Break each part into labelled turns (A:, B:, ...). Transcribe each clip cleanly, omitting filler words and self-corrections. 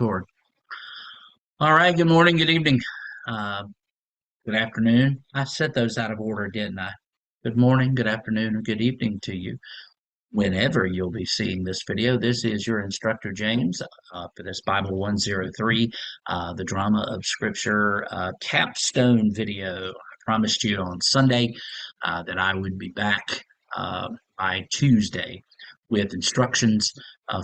A: record. All right. Good morning. Good evening. Uh, good afternoon. I said those out of order, didn't I? Good morning, good afternoon, or good evening to you. Whenever you'll be seeing this video, this is your instructor, James, for this Bible 103, the Drama of Scripture Capstone video. I promised you on Sunday that I would be back by Tuesday with instructions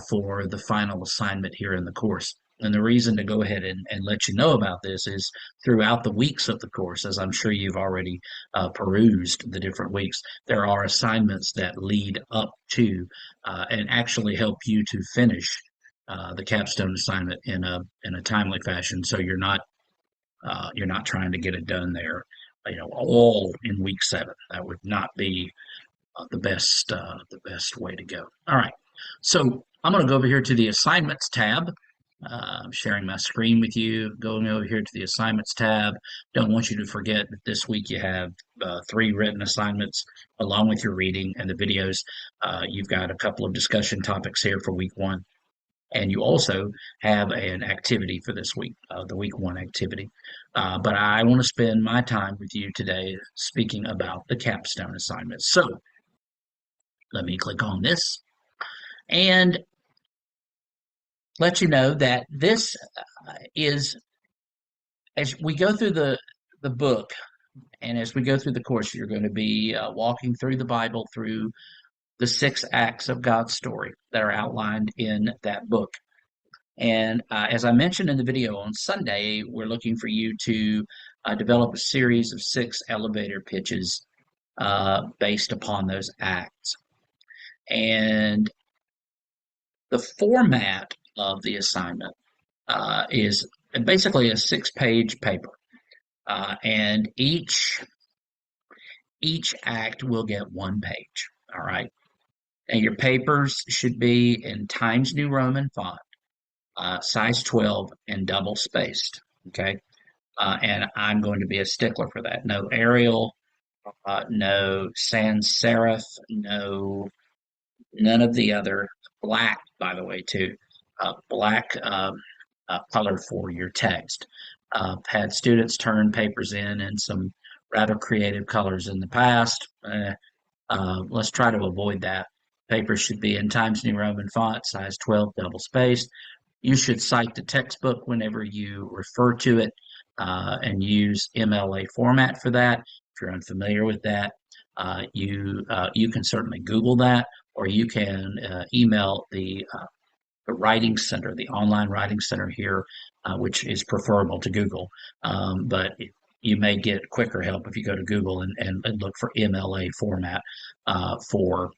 A: for the final assignment here in the course. And the reason to go ahead and let you know about this is throughout the weeks of the course, as I'm sure you've already perused the different weeks, there are assignments that lead up to and actually help you to finish the capstone assignment in a timely fashion. So you're not trying to get it done there, all in week 7. That would not be the best way to go. All right, so I'm going to go over here to the assignments tab. I'm sharing my screen with you, going over here to the assignments tab. Don't want you to forget that this week you have 3 written assignments along with your reading and the videos. You've got a couple of discussion topics here for week 1. And you also have an activity for this week, the week 1 activity. But I want to spend my time with you today speaking about the capstone assignments. So let me click on this and let you know that this is, as we go through the book and as we go through the course, you're going to be walking through the Bible through the 6 acts of God's story that are outlined in that book. And as I mentioned in the video on Sunday, we're looking for you to develop a series of 6 elevator pitches based upon those acts. And the format of the assignment is basically a 6-page paper, and each act will get 1 page. All right, and your papers should be in Times New Roman font, size 12, and double spaced. Okay, and I'm going to be a stickler for that. No Arial, no sans serif, none of the other. Black, by the way, too. Black color for your text. Had students turn papers in some rather creative colors in the past. Let's try to avoid that. Papers should be in Times New Roman font, size 12, double spaced. You should cite the textbook whenever you refer to it and use MLA format for that. If you're unfamiliar with that, you can certainly Google that, or you can email the Writing Center, the online Writing Center here, which is preferable to Google. But you may get quicker help if you go to Google and look for MLA format for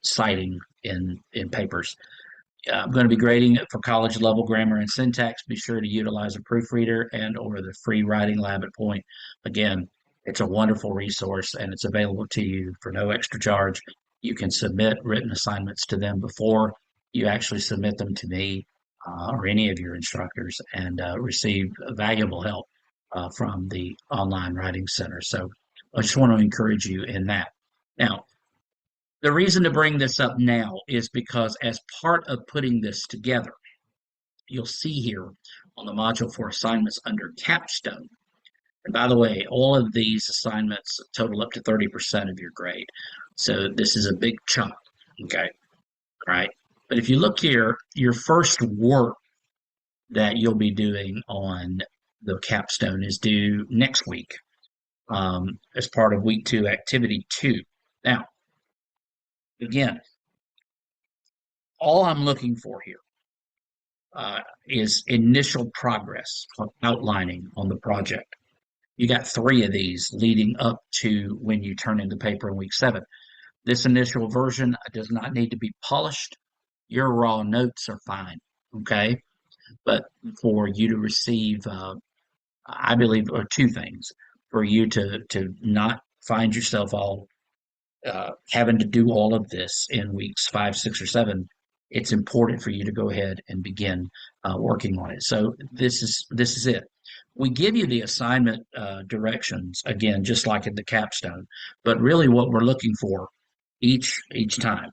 A: citing in papers. I'm going to be grading it for college level grammar and syntax. Be sure to utilize a proofreader and or the free writing lab at Point. Again, it's a wonderful resource and it's available to you for no extra charge. You can submit written assignments to them before you actually submit them to me or any of your instructors, and receive valuable help from the online writing center. So I just want to encourage you in that. Now, the reason to bring this up now is because as part of putting this together, you'll see here on the module for assignments under Capstone. And by the way, all of these assignments total up to 30% of your grade. So this is a big chunk, okay? All right. But if you look here, your first work that you'll be doing on the capstone is due next week as part of week 2, activity 2. Now, again, all I'm looking for here is initial progress outlining on the project. You got 3 of these leading up to when you turn in the paper in week 7. This initial version does not need to be polished. Your raw notes are fine, okay? But for you to receive, I believe, are 2 things. For you to not find yourself all having to do all of this in weeks 5, 6, or 7, it's important for you to go ahead and begin working on it. So this is it. We give you the assignment directions, again, just like in the capstone, but really what we're looking for each time,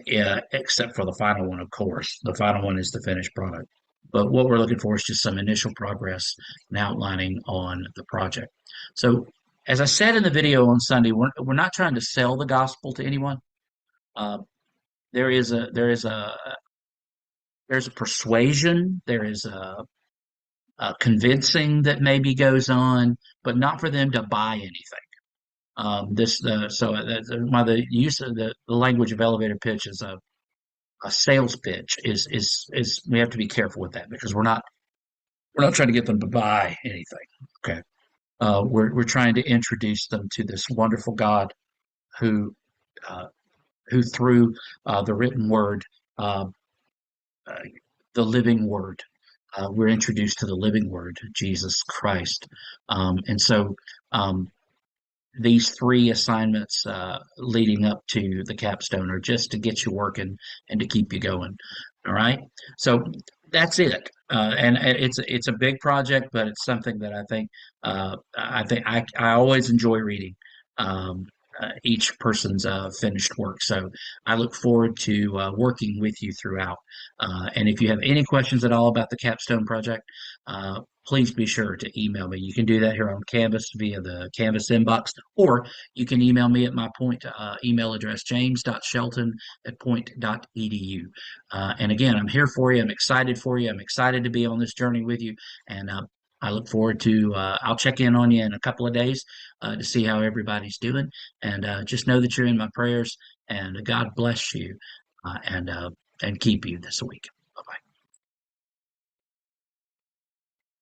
A: except for the final one, of course. The final one is the finished product. But what we're looking for is just some initial progress and outlining on the project. So, as I said in the video on Sunday, we're not trying to sell the gospel to anyone. Uh, there's a persuasion, there is a convincing that maybe goes on, but not for them to buy anything. This so that's why the use of the language of elevator pitch is a sales pitch is we have to be careful with that because we're not trying to get them to buy anything. Okay. We're trying to introduce them to this wonderful God who uh, who through the written word, uh, uh, the living word, we're introduced to the living word, Jesus Christ. And so um, these three assignments leading up to the capstone are just to get you working and to keep you going. All right. So that's it. And it's a big project, but it's something that I think I always enjoy reading um, each person's finished work. So I look forward to working with you throughout. And if you have any questions at all about the capstone project, please be sure to email me. You can do that here on Canvas via the Canvas inbox, or you can email me at my point email address, james.shelton@point.edu. And again, I'm here for you. I'm excited for you. I'm excited to be on this journey with you. And I look forward to, I'll check in on you in a couple of days to see how everybody's doing. And just know that you're in my prayers, and God bless you and keep you this week.